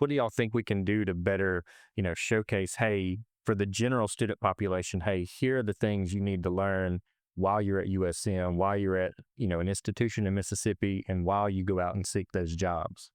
what do y'all think we can do to better, showcase, hey, for the general student population, hey, here are the things you need to learn while you're at USM, while you're at, an institution in Mississippi, and while you go out and seek those jobs.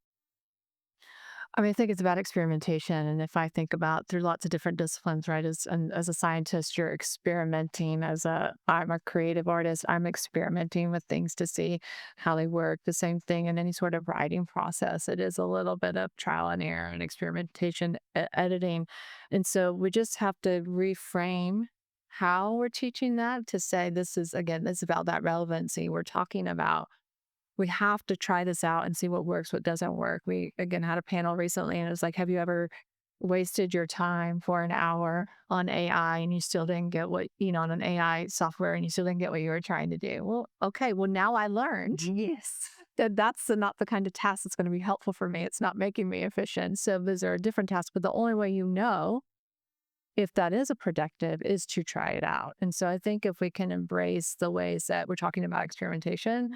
I mean, I think it's about experimentation. And if I think about through lots of different disciplines, right? As a scientist, you're experimenting. I'm a creative artist. I'm experimenting with things to see how they work. The same thing in any sort of writing process. It is a little bit of trial and error and experimentation, editing. And so we just have to reframe how we're teaching that to say this is, again, this is about that relevancy. We're talking about we have to try this out and see what works, what doesn't work. We again had a panel recently and it was like, have you ever wasted your time for an hour on AI and you still didn't get on an AI software and you still didn't get what you were trying to do? Well, okay, well, now I learned Yes. that that's not the kind of task that's going to be helpful for me. It's not making me efficient. So those are different tasks, but the only way you know if that is a productive is to try it out. And so I think if we can embrace the ways that we're talking about experimentation,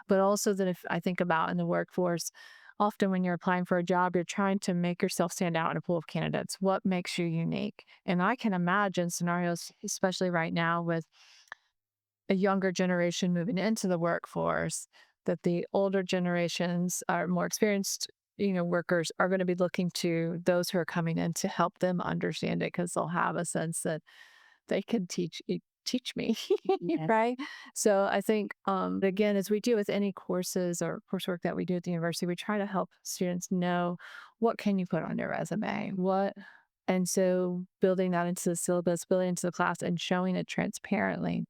but also that if I think about in the workforce, often when you're applying for a job, you're trying to make yourself stand out in a pool of candidates. What makes you unique? And I can imagine scenarios, especially right now with a younger generation moving into the workforce, that the older generations are more experienced, workers are going to be looking to those who are coming in to help them understand it because they'll have a sense that they can teach me, Yes. right? So I think again, as we do with any courses or coursework that we do at the university, we try to help students know what can you put on your resume, and so building that into the syllabus, building into the class, and showing it transparently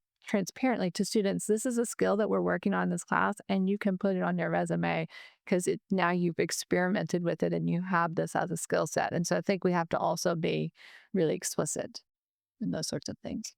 to students. This is a skill that we're working on in this class, and you can put it on your resume because now you've experimented with it and you have this as a skill set. And so I think we have to also be really explicit in those sorts of things.